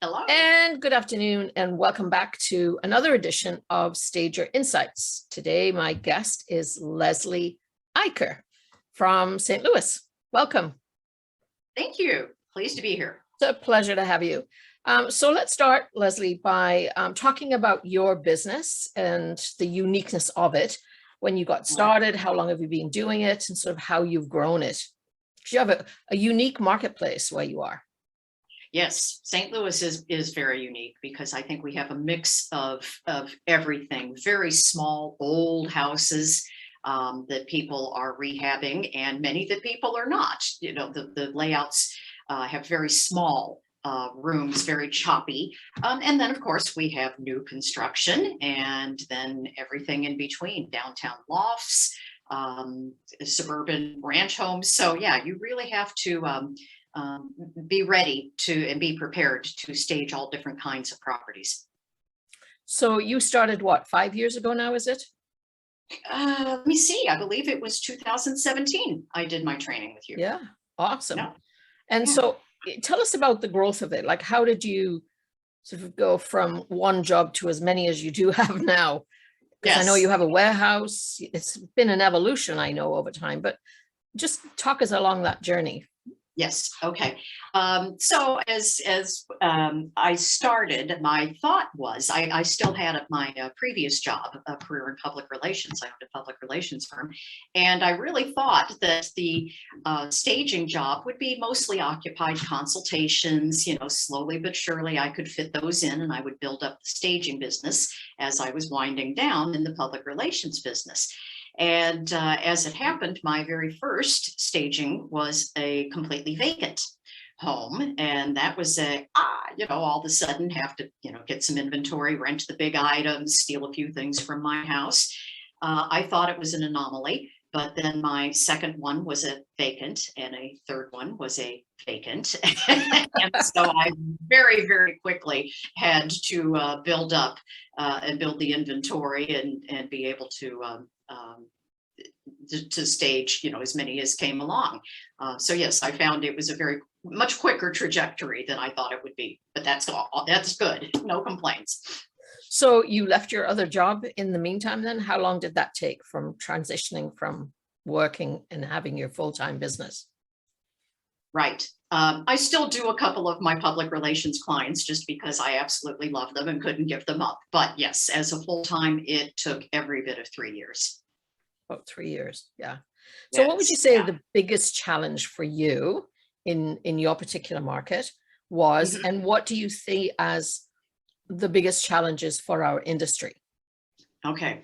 Hello. And good afternoon, and welcome back to another edition of Stager Insights. Today, my guest is Leslie Eicher from St. Louis. Welcome. Thank you. Pleased to be here. It's a pleasure to have you. So let's start, Leslie, by talking about your business and the uniqueness of it. When you got started, how long have you been doing it, and sort of how you've grown it? Because you have a unique marketplace where you are. Yes, St. Louis is very unique because I think we have a mix of everything. Very small, old houses that people are rehabbing, and many that people are not. You know, the layouts have very small rooms, very choppy. And then, of course, we have new construction and then everything in between, downtown lofts, suburban ranch homes. So, yeah, you really have to be ready to and be prepared to stage all different kinds of properties. So you started what, 5 years ago now, is it? Let me see. I believe it was 2017. I did my training with you. Yeah, awesome. Yeah. And Yeah. so tell us about the growth of it. Like, how did you sort of go from one job to as many as you do have now? Because I know Yes. you have a warehouse. It's been an evolution, I know, over time, but just talk us along that journey. Yes. Okay. So as I started, my thought was I still had my previous job, a career in public relations. I owned a public relations firm, and I really thought that the staging job would be mostly occupied consultations. You know, slowly but surely I could fit those in, and I would build up the staging business as I was winding down in the public relations business. And as it happened, my very first staging was a completely vacant home. And that was all of a sudden have to, get some inventory, rent the big items, steal a few things from my house. I thought it was an anomaly, but then my second one was a vacant and a third one was a vacant. And so I very, very quickly had to build up and build the inventory and be able to stage, as many as came along. So yes, I found it was a very much quicker trajectory than I thought it would be, but that's good. No complaints. So you left your other job in the meantime then? How long did that take from transitioning from working and having your full-time business? Right. I still do a couple of my public relations clients just because I absolutely love them and couldn't give them up. But yes, as a full-time, it took every bit of 3 years. About 3 years. Yeah. So what would you say the biggest challenge for you in your particular market was, and what do you see as the biggest challenges for our industry? Okay.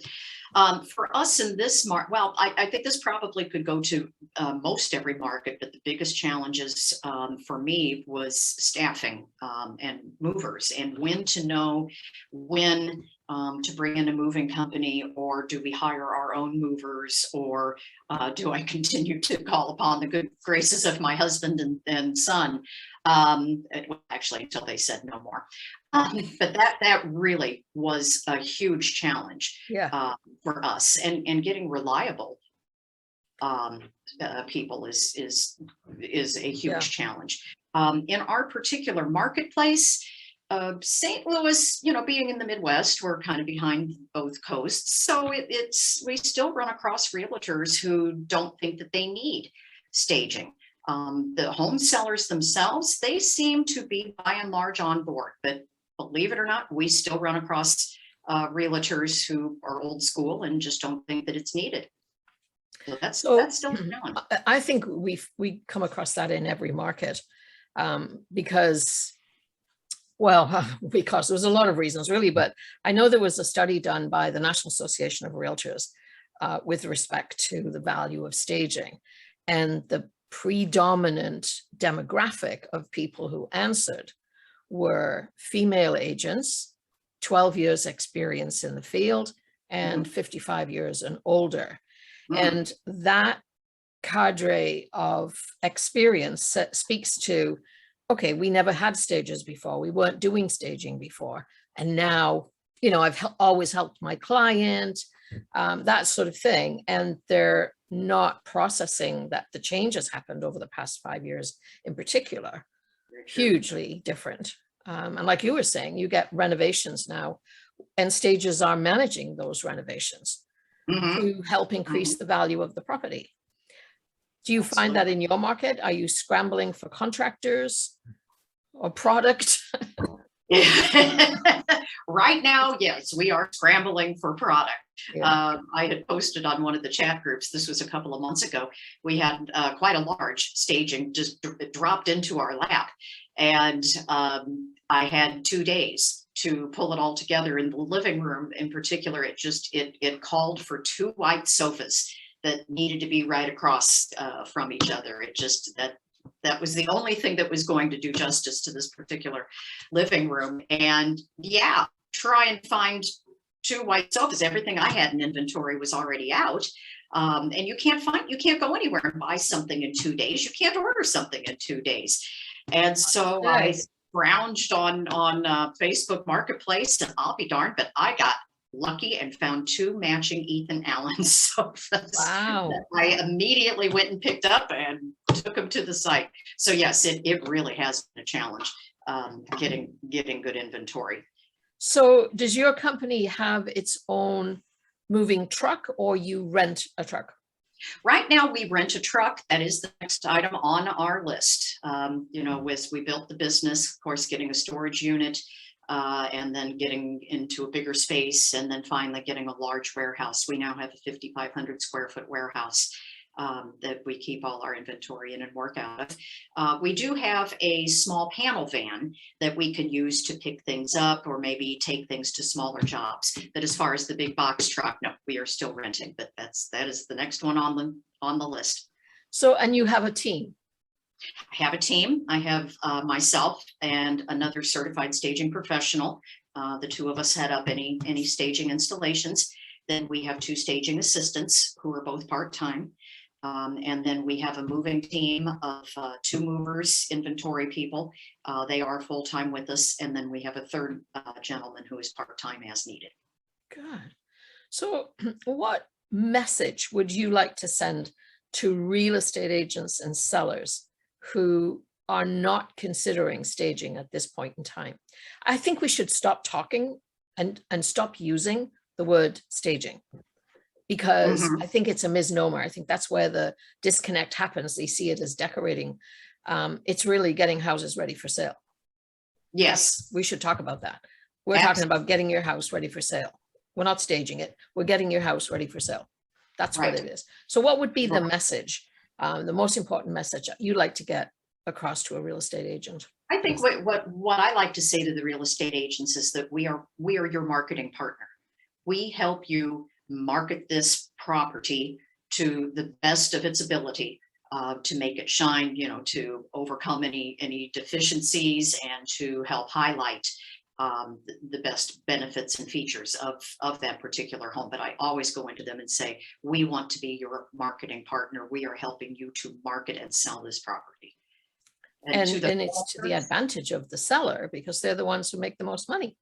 For us in this market, well, I think this probably could go to most every market, but the biggest challenges for me was staffing and movers, and when to know when to bring in a moving company, or do we hire our own movers, or do I continue to call upon the good graces of my husband and son? Actually, until they said no more. But that really was a huge challenge for us, and getting reliable people is a huge challenge. In our particular marketplace, St. Louis, being in the Midwest, we're kind of behind both coasts, so we still run across realtors who don't think that they need staging. The home sellers themselves, they seem to be by and large on board, but believe it or not, we still run across realtors who are old school and just don't think that it's needed. So that's still a challenge. I think we come across that in every market because there's a lot of reasons really, but I know there was a study done by the National Association of Realtors with respect to the value of staging, and the predominant demographic of people who answered were female agents, 12 years experience in the field, and 55 years and older. And that cadre of experience speaks to, okay, we never had stages before. We weren't doing staging before. And now, I've always helped my client, that sort of thing. And they're not processing that the change has happened over the past 5 years in particular, hugely different. And like you were saying, you get renovations now, and stages are managing those renovations to help increase the value of the property. Do you find that in your market? Are you scrambling for contractors or product? Right now, yes, we are scrambling for product. Yeah. I had posted on one of the chat groups, this was a couple of months ago, we had quite a large staging just dropped into our lap. And I had 2 days to pull it all together. In the living room in particular, it called for 2 white sofas that needed to be right across from each other. That was the only thing that was going to do justice to this particular living room. And yeah, try and find 2 white sofas. Everything I had in inventory was already out. And you can't go anywhere and buy something in 2 days. You can't order something in 2 days. And so I scrounged on Facebook Marketplace, and I'll be darned, but I got lucky and found 2 matching Ethan Allen sofas. Wow. That I immediately went and picked up and took them to the site. So yes, it really has been a challenge getting good inventory. So does your company have its own moving truck, or you rent a truck? Right now, we rent a truck. That is the next item on our list. As we built the business, of course, getting a storage unit, and then getting into a bigger space, and then finally getting a large warehouse. We now have a 5,500 square foot warehouse that we keep all our inventory in and work out of. We do have a small panel van that we can use to pick things up or maybe take things to smaller jobs. But as far as the big box truck, no, we are still renting, but that is the next one on the list. So, and you have a team? I have a team. I have myself and another certified staging professional. The 2 of us head up any staging installations. Then we have 2 staging assistants who are both part-time. And then we have a moving team of 2 movers, inventory people. They are full-time with us. And then we have a 3rd gentleman who is part-time as needed. Good. So what message would you like to send to real estate agents and sellers who are not considering staging at this point in time? I think we should stop talking and stop using the word staging, because I think it's a misnomer. I think that's where the disconnect happens. They see it as decorating. It's really getting houses ready for sale. Yes. We should talk about that. We're talking about getting your house ready for sale. We're not staging it. We're getting your house ready for sale. That's what it is. So what would be the message, the most important message you'd like to get across to a real estate agent? I think what I like to say to the real estate agents is that we are your marketing partner. We help you market this property to the best of its ability, to make it shine, to overcome any deficiencies and to help highlight the best benefits and features of that particular home. But I always go into them and say, we want to be your marketing partner. We are helping you to market and sell this property. And it's to the advantage of the seller, because they're the ones who make the most money.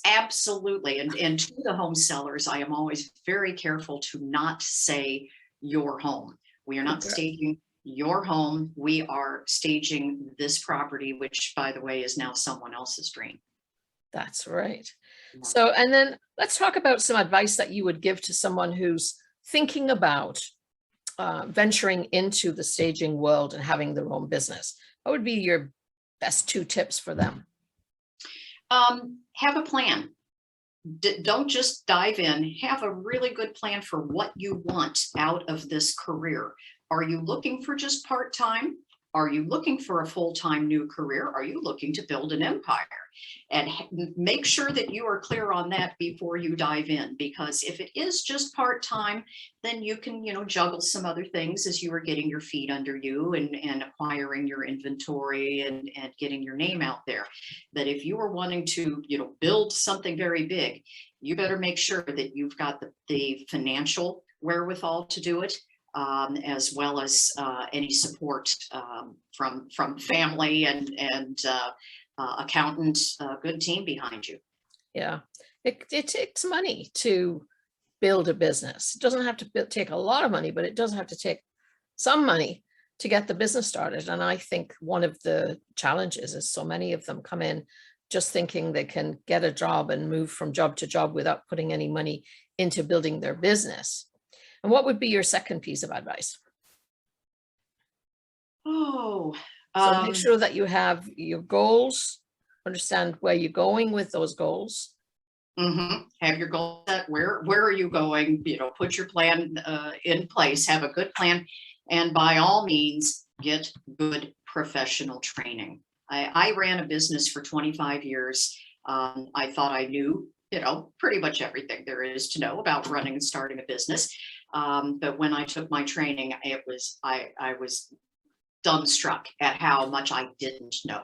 Absolutely. And to the home sellers, I am always very careful to not say your home. We are not staging your home. We are staging this property, which, by the way, is now someone else's dream. That's right. So, and then let's talk about some advice that you would give to someone who's thinking about venturing into the staging world and having their own business. What would be your best 2 tips for them? Have a plan. Don't just dive in. Have a really good plan for what you want out of this career. Are you looking for just part-time? Are you looking for a full-time new career? Are you looking to build an empire? And make sure that you are clear on that before you dive in, because if it is just part-time, then you can, juggle some other things as you are getting your feet under you and acquiring your inventory and getting your name out there. But if you are wanting to, build something very big, you better make sure that you've got the financial wherewithal to do it. As well as any support from family and accountant, good team behind you. Yeah, it takes money to build a business. It doesn't have to take a lot of money, but it does have to take some money to get the business started. And I think one of the challenges is so many of them come in just thinking they can get a job and move from job to job without putting any money into building their business. And what would be your second piece of advice? Oh, So make sure that you have your goals, understand where you're going with those goals. Have your goal set. Where are you going? You know, put your plan in place, have a good plan, and by all means, get good professional training. I ran a business for 25 years. I thought I knew, you know, pretty much everything there is to know about running and starting a business. But when I took my training, I was dumbstruck at how much I didn't know.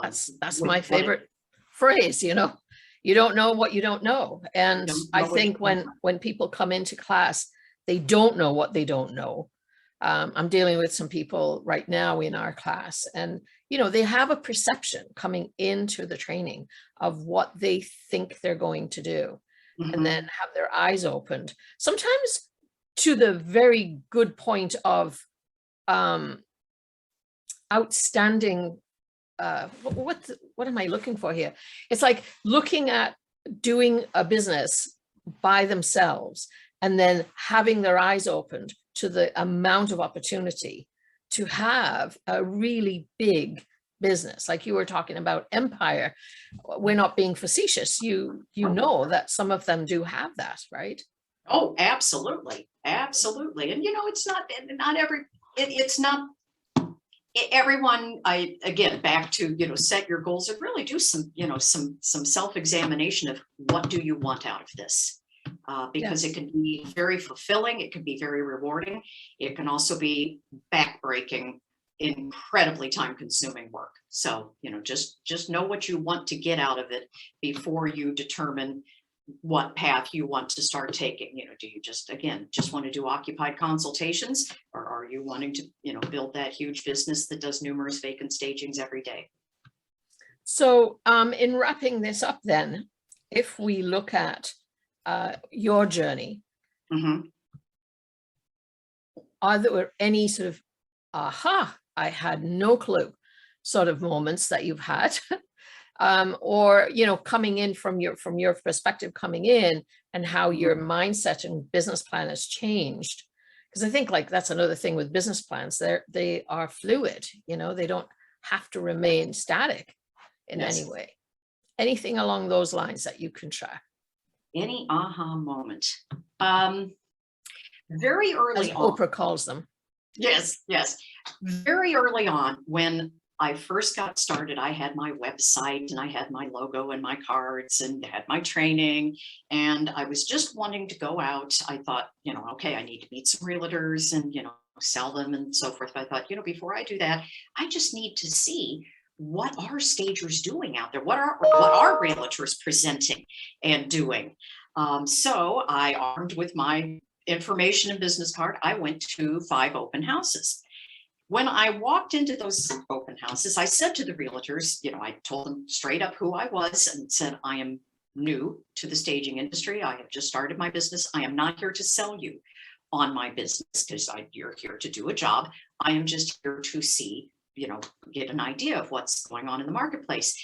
That's my favorite phrase, you know. You don't know what you don't know. And I think when people come into class, they don't know what they don't know. I'm dealing with some people right now in our class, and you know, they have a perception coming into the training of what they think they're going to do, and then have their eyes opened, sometimes to the very good point of outstanding. What am I looking for here? It's like looking at doing a business by themselves and then having their eyes opened to the amount of opportunity to have a really big business. Like you were talking about empire. We're not being facetious. You know that some of them do have that, right? Oh, absolutely. Absolutely. And you know, it's not everyone. Again, back to, you know, set your goals and really do some, you know, some self-examination of what do you want out of this? Because it can be very fulfilling. It can be very rewarding. It can also be backbreaking, incredibly time-consuming work. So, you know, just know what you want to get out of it before you determine what path you want to start taking. You know, do you just want to do occupied consultations, or are you wanting to, you know, build that huge business that does numerous vacant stagings every day? So in wrapping this up then, if we look at your journey, are there any sort of aha, I had no clue sort of moments that you've had? Or, you know, coming in from your perspective, coming in and how your mindset and business plan has changed. Because I think like that's another thing with business plans. They are fluid, you know, they don't have to remain static in any way. Anything along those lines that you can share? Any aha moment? Very early As on. Oprah calls them. Yes. Very early on, when I first got started, I had my website and I had my logo and my cards and had my training, and I was just wanting to go out. I thought, you know, okay, I need to meet some realtors and, you know, sell them and so forth. But I thought, you know, before I do that, I just need to see what are stagers doing out there? What are realtors presenting and doing? So I, armed with my information and business card, I went to 5 open houses. When I walked into those open houses, I said to the realtors, you know, I told them straight up who I was and said, I am new to the staging industry. I have just started my business. I am not here to sell you on my business because you're here to do a job. I am just here to see, you know, get an idea of what's going on in the marketplace.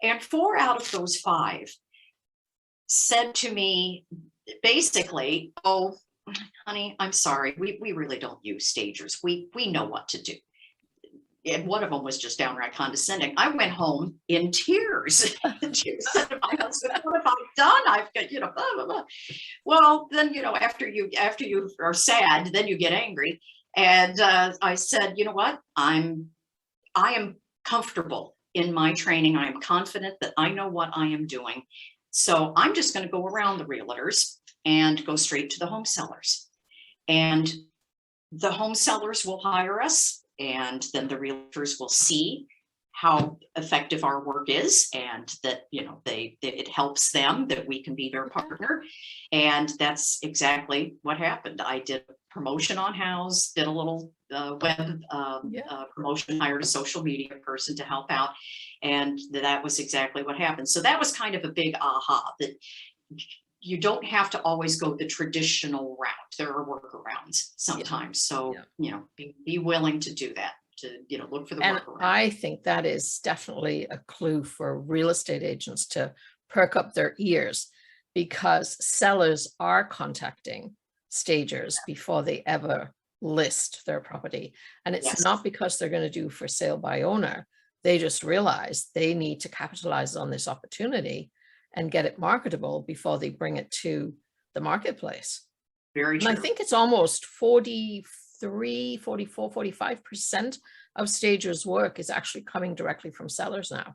And 4 out of those 5 said to me, basically, oh, honey, I'm sorry, we really don't use stagers. We know what to do. And one of them was just downright condescending. I went home in tears. She said to my husband, what have I done? I've got, you know, blah, blah, blah. Well, then, you know, after you are sad, then you get angry. And I said, you know what? I am comfortable in my training. I am confident that I know what I am doing. So I'm just going to go around the realtors and go straight to the home sellers. And the home sellers will hire us, and then the realtors will see how effective our work is, and that, you know, it helps them, that we can be their partner. And that's exactly what happened. I did a promotion on house, did a little web promotion, hired a social media person to help out, and that was exactly what happened. So that was kind of a big aha, that you don't have to always go the traditional route. There are workarounds sometimes. So, be willing to do that, to, look for the And workaround. I think that is definitely a clue for real estate agents to perk up their ears, because sellers are contacting stagers before they ever list their property. And it's Yes. not because they're going to do for sale by owner. They just realize they need to capitalize on this opportunity and get it marketable before they bring it to the marketplace. Very And true. I think it's almost 43, 44, 45% of stagers' work is actually coming directly from sellers now.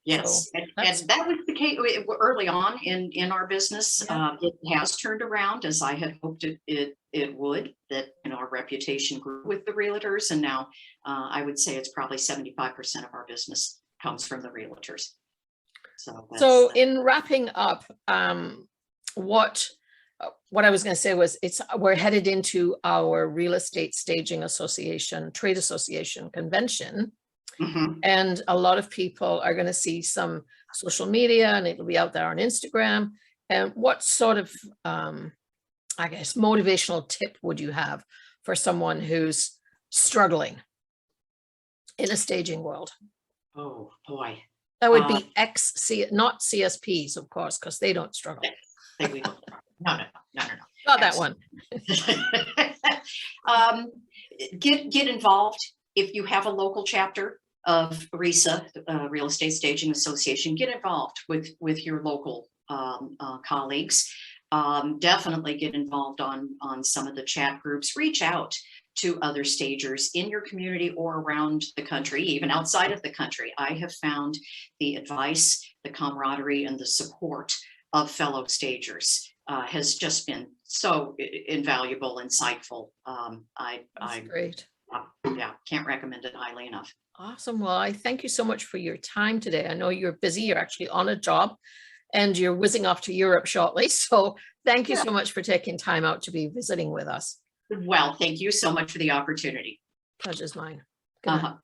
Yes, So and that was the case early on in our business. Yeah. It has turned around, as I had hoped it would. That our reputation grew with the realtors, and now I would say it's probably 75% of our business comes from the realtors. So in wrapping up, what I was going to say was, we're headed into our Real Estate Staging Association, Trade Association convention. Mhm. And a lot of people are going to see some social media, and it'll be out there on Instagram. And what sort of, I guess, motivational tip would you have for someone who's struggling in a staging world? Oh boy, That would be not CSPs, of course, because they don't struggle. we don't. No. Not that one. Get involved. If you have a local chapter of RESA, Real Estate Staging Association, get involved with your local colleagues. Definitely get involved on some of the chat groups. Reach out to other stagers in your community or around the country, even outside of the country. I have found the advice, the camaraderie, and the support of fellow stagers has just been so invaluable, insightful. That's great. Yeah, can't recommend it highly enough. Awesome. Well, I thank you so much for your time today. I know you're busy. You're actually on a job and you're whizzing off to Europe shortly. So thank you so much for taking time out to be visiting with us. Well, thank you so much for the opportunity. Pleasure's mine. Good night.